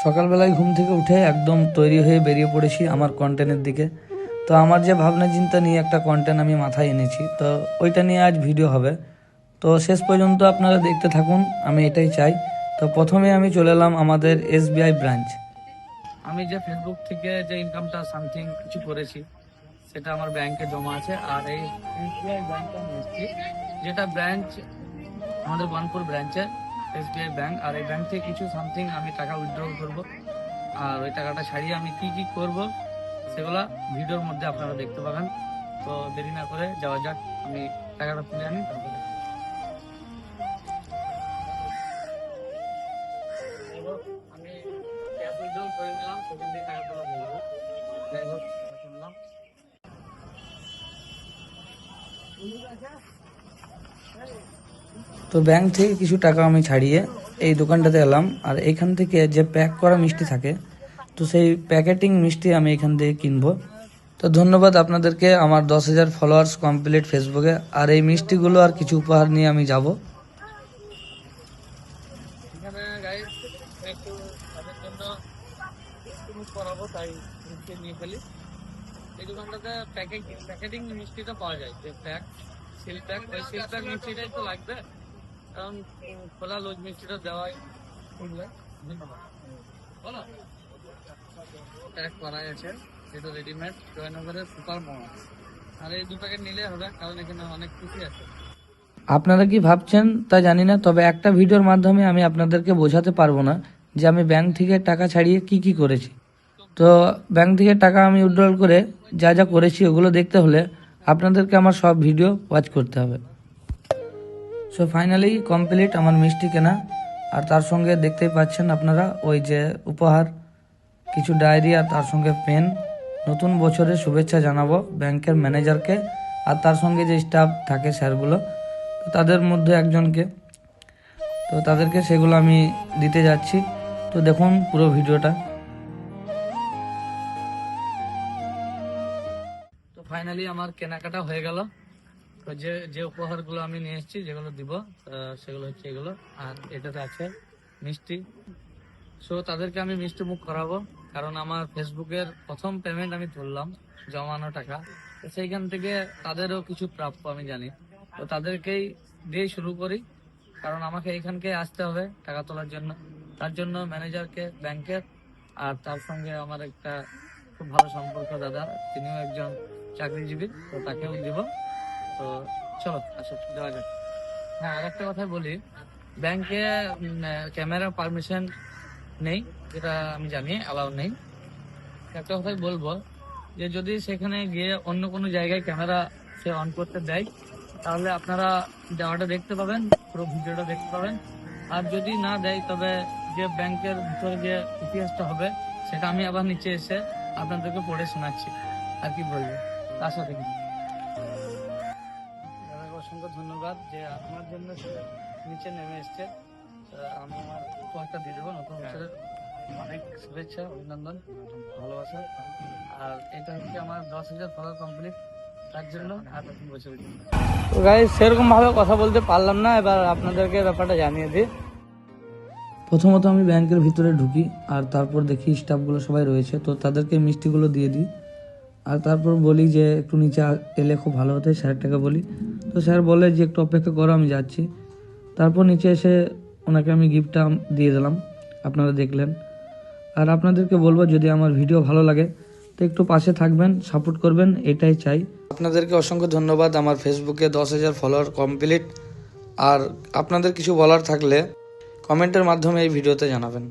সকালবেলায় ঘুম থেকে উঠে একদম তৈরি হয়ে বেরিয়ে পড়েছি আমার কন্টেন্টের দিকে। তো আমার যে ভাবনা চিন্তা নিয়ে একটা কন্টেন্ট আমি মাথায় এনেছি, তো ওইটা নিয়ে আজ ভিডিও হবে। তো শেষ পর্যন্ত আপনারা দেখতে থাকুন, আমি এটাই চাই। তো প্রথমে আমি চলে এলাম আমাদের SBI ব্রাঞ্চ। আমি যে ফেসবুক থেকে যে ইনকামটা সামথিং কিছু করেছি সেটা আমার ব্যাংকে জমা আছে। আর এই SBI ব্যাংকটা নিয়েছি, যেটা ব্রাঞ্চ আমাদের বানপুর ব্রাঞ্চে SBI ব্যাংক। আর এই ব্যাংক থেকে কিছু সামথিং আমি টাকা উইথড্রল করব, আর ওই টাকাটা ছাড়িয়ে আমি কি কি করব সেগুলা ভিডিওর মধ্যে আপনারা দেখতে পাবেন। তো দেরি না করে যাওয়া যাক, আমি টাকাটা তুলে আনি তারপরে। আমি ক্যাশ উইথড্রল করে নিলাম, সেখান থেকে টাকা তোলা বলবো। যাই হোক, শুনলাম তো ব্যাংক থেকে কিছু টাকা আমি ছাড়িয়ে এই দোকানটাতে এলাম। আর এখান থেকে যে প্যাক করা মিষ্টি থাকে, তো সেই প্যাকেটিং মিষ্টি আমি এখান থেকে কিনবো। তো ধন্যবাদ আপনাদেরকে, আমার 10,000 ফলোয়ার্স কমপ্লিট ফেসবুকে। আর এই মিষ্টিগুলো আর কিছু উপহার নিয়ে আমি যাব। তাই মিষ্টি নিয়ে ফেলি। এই দোকানটাতে প্যাকেটিং মিষ্টিটা পাওয়া যায়, যে প্যাক সিল প্যাক, ওই সিল প্যাক মিষ্টিটাই তো লাগবে, কারণ খোলা লুজ মিষ্টিটা দেওয়াই বলো। প্যাক করাই আছে, যেটা রেডিমেড জয়নগরের সুপার মল। আর এই 2 প্যাকেট নিলে হবে, কারণ এখানে অনেক কিছু আছে। আপনারা কি ভাবছেন তা জানি না, তবে একটা ভিডিওর মাধ্যমে আমি আপনাদেরকে বোঝাতে পারবো না যে আমি ব্যাংক থেকে টাকা ছাড়িয়ে কি কি করেছি। তো ব্যাংক থেকে টাকা আমি উইথড্রল করে যা যা করেছি ওগুলো দেখতে হলে আপনাদেরকে আমার সব ভিডিও ওয়াচ করতে হবে। সো ফাইনালি কমপ্লিট আমার মিষ্টি কেনা। আর তার সঙ্গে দেখতেই পাচ্ছেন আপনারা ওই যে উপহার, কিছু ডায়েরি, আর তার সঙ্গে পেন। নতুন বছরের শুভেচ্ছা জানাবো ব্যাংকের ম্যানেজারকে, আর তার সঙ্গে যে স্টাফ থাকে স্যারগুলো, তো তাদের মধ্যে একজনকে। তো তাদেরকে সেগুলো আমি দিতে যাচ্ছি। তো দেখুন পুরো ভিডিওটা। তো ফাইনালি আমার কেনাকাটা হয়ে গেল। তো যে উপহারগুলো আমি নিয়ে এসেছি, যেগুলো দিব, সেগুলো হচ্ছে এগুলো। আর এটাতে আছে মিষ্টি। সো তাদেরকে আমি মিষ্টি মুখ করাবো, কারণ আমার ফেসবুকের প্রথম পেমেন্ট আমি তুললাম, জমানো টাকা। তো সেইখান থেকে তাদেরও কিছু প্রাপ্য আমি জানি। তো তাদেরকেই দিয়ে শুরু করি, কারণ আমাকে এইখানকে আসতে হবে টাকা তোলার জন্য। তার জন্য ম্যানেজারকে ব্যাংকের, আর তার সঙ্গে আমার একটা খুব ভালো সম্পর্ক দাদা, তিনিও একজন চাকরিজীবী, তো তাকেও দিব। তো চলো আসো দেওয়া যাক। হ্যাঁ, আর একটা কথা বলি, ব্যাংকে ক্যামেরা পারমিশন নেই, যেটা আমি জানি অ্যালাউ নেই। একটা কথাই বলবো, যে যদি সেখানে গিয়ে অন্য কোনো জায়গায় ক্যামেরা সে অন করতে দেয়, তাহলে আপনারা যাওয়াটা দেখতে পাবেন, পুরো ভিডিওটা দেখতে পাবেন। আর যদি না দেয়, তবে যে ব্যাংকের ভিতরে যে ইতিহাসটা হবে, সেটা আমি আবার নিচে এসে আপনাদেরকে পড়ে শোনাচ্ছি। আর কি বলবো, তার সাথে কি অসংখ্য ধন্যবাদ যে আমার জন্য নিচে নেমে এসছে। আমি আমার উপহারটা দিয়ে দেবো নতুন বছরের। অনেক শুভেচ্ছা, অভিনন্দন, ভালোবাসা। আর এটা হচ্ছে আমার 10,000 ফলোয়ার কমপ্লিট, তার জন্য আর নতুন বছরের জন্য। তো গাইস, সেরকম ভাবে কথা বলতে পারলাম না, এবার আপনাদেরকে ব্যাপারটা জানিয়ে দিই। প্রথমত আমি ব্যাংকের ভিতরে ঢুকি, আর তারপর দেখি স্টাফগুলো সবাই রয়েছে, তো তাদেরকে মিষ্টিগুলো দিয়ে দিই। আর তারপর বলি যে একটু নিচে এলে খুব ভালো হতো, স্যারটাকে বলি। তো স্যার বলে যে একটু অপেক্ষা করো, আমি যাচ্ছি। তারপর নিচে এসে ওনাকে আমি গিফটটা দিয়ে দিলাম, আপনারা দেখলেন। আর আপনাদেরকে বলবো, যদি আমার ভিডিও ভালো লাগে তো একটু পাশে থাকবেন, সাপোর্ট করবেন, এটাই চাই। আপনাদেরকে অসংখ্য ধন্যবাদ, আমার ফেসবুকে 10,000 ফলোয়ার কমপ্লিট। আর আপনাদের কিছু বলার থাকলে কমেন্টের মাধ্যমে এই ভিডিওতে জানাবেন।